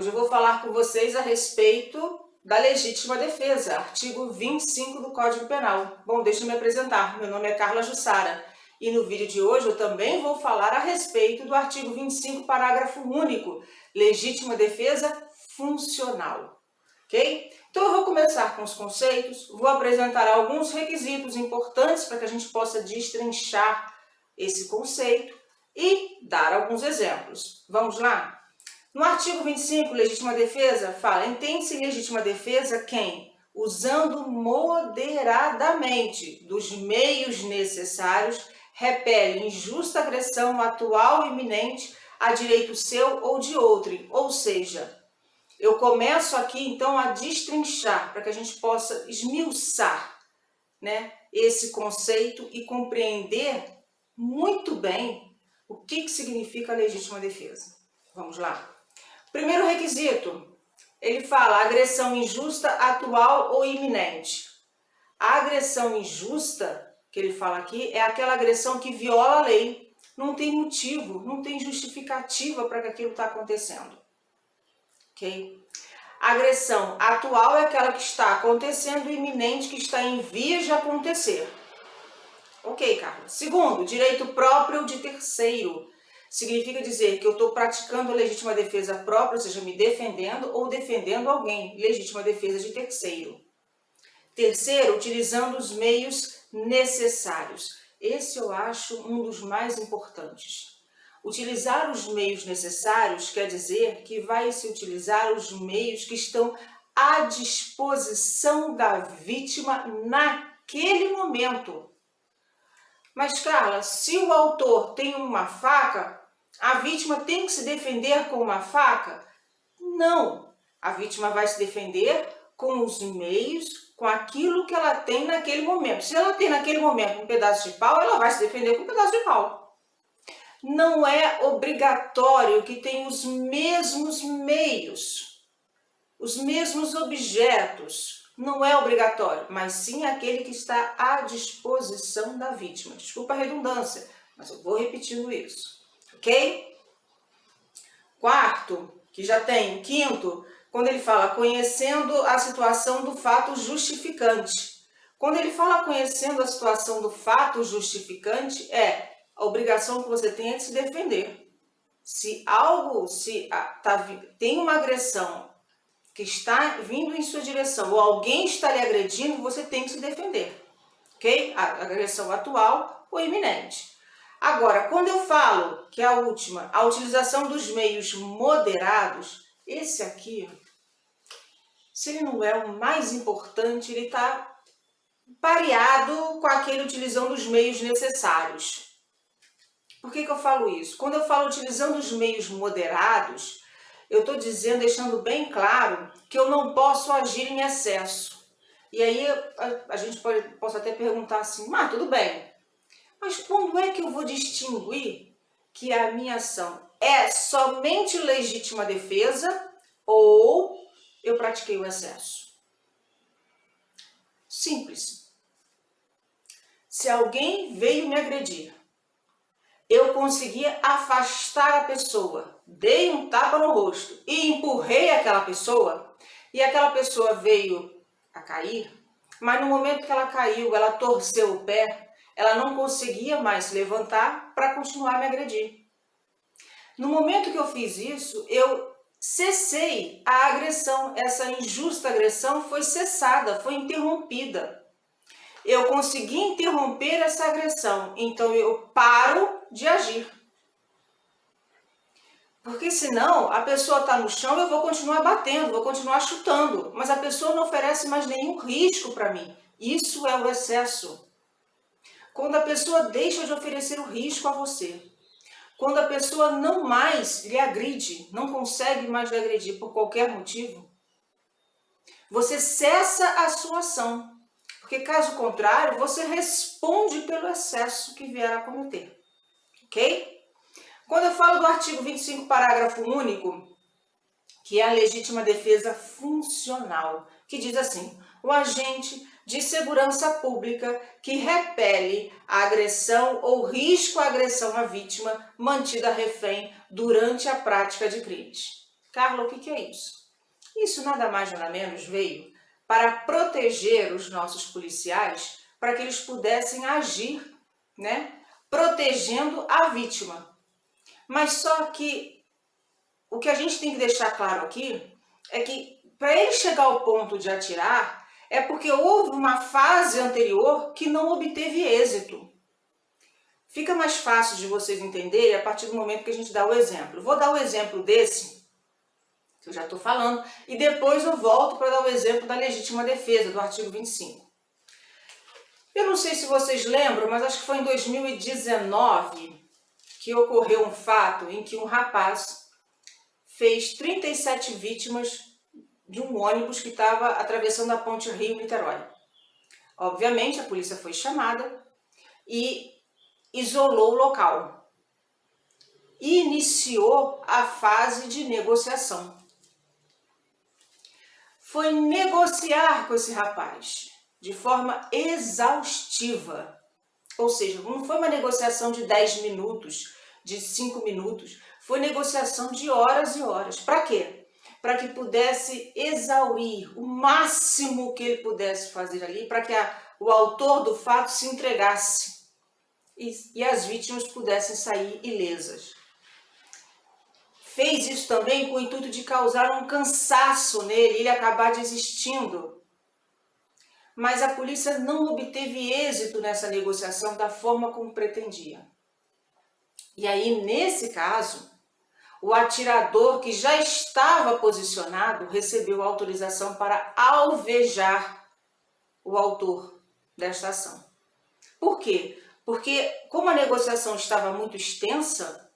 Hoje eu vou falar com vocês a respeito da legítima defesa, artigo 25 do Código Penal. Bom, deixa eu me apresentar. Meu nome é Carla Jussara e no vídeo de hoje eu também vou falar a respeito do artigo 25, parágrafo único, legítima defesa funcional. Ok? Então eu vou começar com os conceitos, vou apresentar alguns requisitos importantes para que a gente possa destrinchar esse conceito e dar alguns exemplos. Vamos lá? No artigo 25, legítima defesa, fala: entende-se legítima defesa quem, usando moderadamente dos meios necessários, repele injusta agressão atual e iminente a direito seu ou de outrem. Ou seja, eu começo aqui então a destrinchar para que a gente possa esmiuçar, né, esse conceito e compreender muito bem o que significa a legítima defesa. Vamos lá? Primeiro requisito, ele fala agressão injusta, atual ou iminente. A agressão injusta, que ele fala aqui, é aquela agressão que viola a lei. Não tem motivo, não tem justificativa para que aquilo está acontecendo. Ok? A agressão atual é aquela que está acontecendo e iminente, que está em vias de acontecer. Ok, Carla. Segundo, direito próprio de terceiro. Significa dizer que eu estou praticando a legítima defesa própria, ou seja, me defendendo ou defendendo alguém. Legítima defesa de terceiro. Terceiro, utilizando os meios necessários. Esse eu acho um dos mais importantes. Utilizar os meios necessários quer dizer que vai se utilizar os meios que estão à disposição da vítima naquele momento. Mas, Carla, se o autor tem uma faca, a vítima tem que se defender com uma faca? Não. A vítima vai se defender com os meios, com aquilo que ela tem naquele momento. Se ela tem naquele momento um pedaço de pau, ela vai se defender com um pedaço de pau. Não é obrigatório que tenha os mesmos meios, os mesmos objetos. Não é obrigatório, mas sim aquele que está à disposição da vítima. Desculpa a redundância, mas eu vou repetindo isso, ok? Quarto, que já tem, quinto, quando ele fala conhecendo a situação do fato justificante. Quando ele fala conhecendo a situação do fato justificante, é a obrigação que você tem é de se defender. Se tem uma agressão que está vindo em sua direção ou alguém está lhe agredindo, você tem que se defender, ok? A agressão atual ou iminente. Agora, quando eu falo, que é a última, a utilização dos meios moderados, esse aqui, se ele não é o mais importante, ele está pareado com aquele utilizando os meios necessários. Por que eu falo isso? Quando eu falo utilizando os meios moderados, eu estou dizendo, deixando bem claro, que eu não posso agir em excesso. E aí a gente pode até perguntar assim, mas tudo bem, mas quando é que eu vou distinguir que a minha ação é somente legítima defesa ou eu pratiquei o excesso? Simples. Se alguém veio me agredir, eu consegui afastar a pessoa, dei um tapa no rosto e empurrei aquela pessoa, e aquela pessoa veio a cair, mas no momento que ela caiu, ela torceu o pé, ela não conseguia mais se levantar para continuar a me agredir. No momento que eu fiz isso, eu cessei a agressão, essa injusta agressão foi cessada, foi interrompida. Eu consegui interromper essa agressão, então eu paro de agir. Porque senão a pessoa está no chão, eu vou continuar batendo, vou continuar chutando, mas a pessoa não oferece mais nenhum risco para mim. Isso é o excesso. Quando a pessoa deixa de oferecer o risco a você, quando a pessoa não mais lhe agride, não consegue mais lhe agredir por qualquer motivo, você cessa a sua ação. Porque, caso contrário, você responde pelo excesso que vier a cometer. Ok? Quando eu falo do artigo 25, parágrafo único, que é a legítima defesa funcional, que diz assim: o agente de segurança pública que repele a agressão ou risco à agressão à vítima mantida refém durante a prática de crimes. Carla, o que é isso? Isso nada mais nada menos veio para proteger os nossos policiais, para que eles pudessem agir, né, protegendo a vítima. Mas só que o que a gente tem que deixar claro aqui é que para ele chegar ao ponto de atirar, é porque houve uma fase anterior que não obteve êxito. Fica mais fácil de vocês entenderem a partir do momento que a gente dá o exemplo. Vou dar o exemplo desse, que eu já estou falando, e depois eu volto para dar o exemplo da legítima defesa, do artigo 25. Eu não sei se vocês lembram, mas acho que foi em 2019 que ocorreu um fato em que um rapaz fez 37 vítimas de um ônibus que estava atravessando a ponte Rio-Niterói. Obviamente, a polícia foi chamada e isolou o local. E iniciou a fase de negociação. Foi negociar com esse rapaz de forma exaustiva. Ou seja, não foi uma negociação de 10 minutos, de 5 minutos. Foi negociação de horas e horas. Para quê? Para que pudesse exaurir o máximo que ele pudesse fazer ali, para que o autor do fato se entregasse e as vítimas pudessem sair ilesas. Fez isso também com o intuito de causar um cansaço nele, ele acabar desistindo. Mas a polícia não obteve êxito nessa negociação da forma como pretendia. E aí, nesse caso, o atirador que já estava posicionado recebeu autorização para alvejar o autor desta ação. Por quê? Porque, como a negociação estava muito extensa,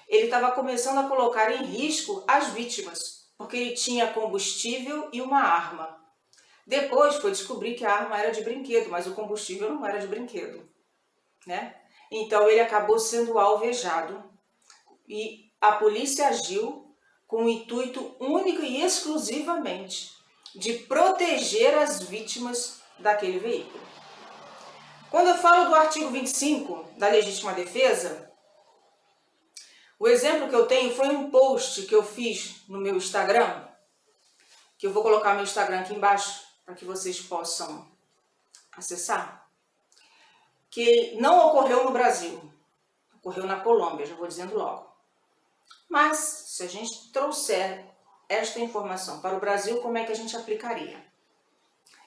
ele estava começando a colocar em risco as vítimas, porque ele tinha combustível e uma arma. Depois foi descobrir que a arma era de brinquedo, mas o combustível não era de brinquedo, né? Então ele acabou sendo alvejado e a polícia agiu com o intuito único e exclusivamente de proteger as vítimas daquele veículo. Quando eu falo do artigo 25 da legítima defesa, o exemplo que eu tenho foi um post que eu fiz no meu Instagram, que eu vou colocar meu Instagram aqui embaixo para que vocês possam acessar, que não ocorreu no Brasil, ocorreu na Colômbia, já vou dizendo logo. Mas, se a gente trouxer esta informação para o Brasil, como é que a gente aplicaria?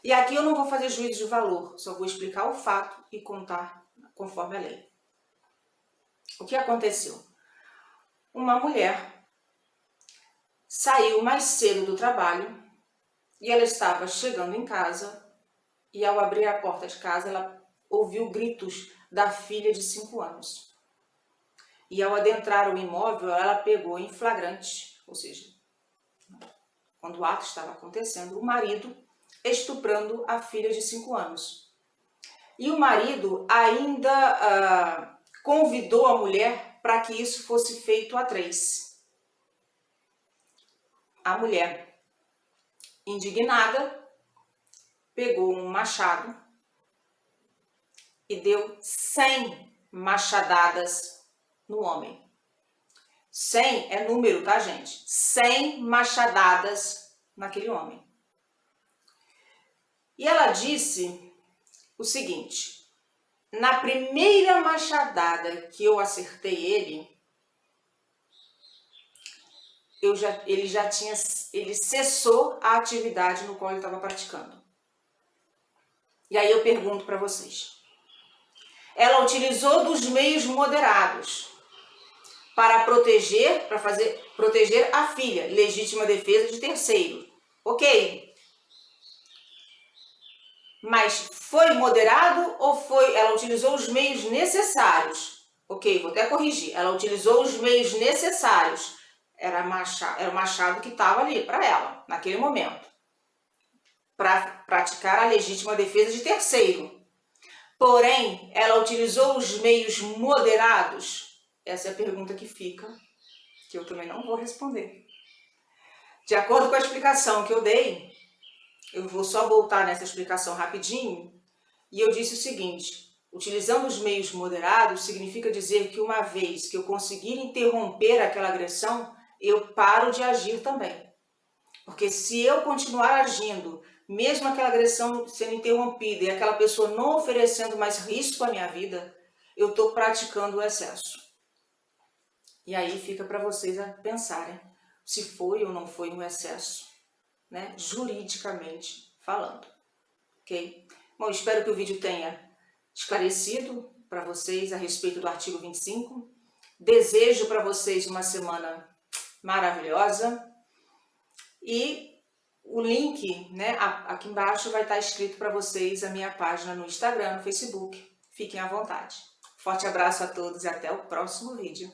E aqui eu não vou fazer juízo de valor, só vou explicar o fato e contar conforme a lei. O que aconteceu? Uma mulher saiu mais cedo do trabalho e ela estava chegando em casa e ao abrir a porta de casa ela ouviu gritos da filha de 5 anos. E ao adentrar o imóvel ela pegou em flagrante, ou seja, quando o ato estava acontecendo, o marido estuprando a filha de 5 anos. E o marido ainda convidou a mulher para que isso fosse feito a 3. A mulher, indignada, pegou um machado e deu 100 machadadas no homem. 100 é número, tá, gente? 100 machadadas naquele homem. E ela disse o seguinte: na primeira machadada que eu acertei ele cessou a atividade no qual ele estava praticando. E aí eu pergunto para vocês: ela utilizou dos meios moderados para proteger a filha, legítima defesa de terceiro. Ok. Mas foi moderado ou ela utilizou os meios necessários? Ok, vou até corrigir. Ela utilizou os meios necessários. Era o machado que estava ali para ela, naquele momento, para praticar a legítima defesa de terceiro. Porém, ela utilizou os meios moderados? Essa é a pergunta que fica, que eu também não vou responder. De acordo com a explicação que eu dei, eu vou só voltar nessa explicação rapidinho, e eu disse o seguinte: utilizando os meios moderados significa dizer que uma vez que eu conseguir interromper aquela agressão, eu paro de agir também. Porque se eu continuar agindo, mesmo aquela agressão sendo interrompida e aquela pessoa não oferecendo mais risco à minha vida, eu estou praticando o excesso. E aí fica para vocês a pensarem se foi ou não foi um excesso, né? Juridicamente falando, ok? Bom, espero que o vídeo tenha esclarecido para vocês a respeito do artigo 25. Desejo para vocês uma semana maravilhosa e o link, né, aqui embaixo vai estar escrito para vocês a minha página no Instagram, no Facebook. Fiquem à vontade. Forte abraço a todos e até o próximo vídeo.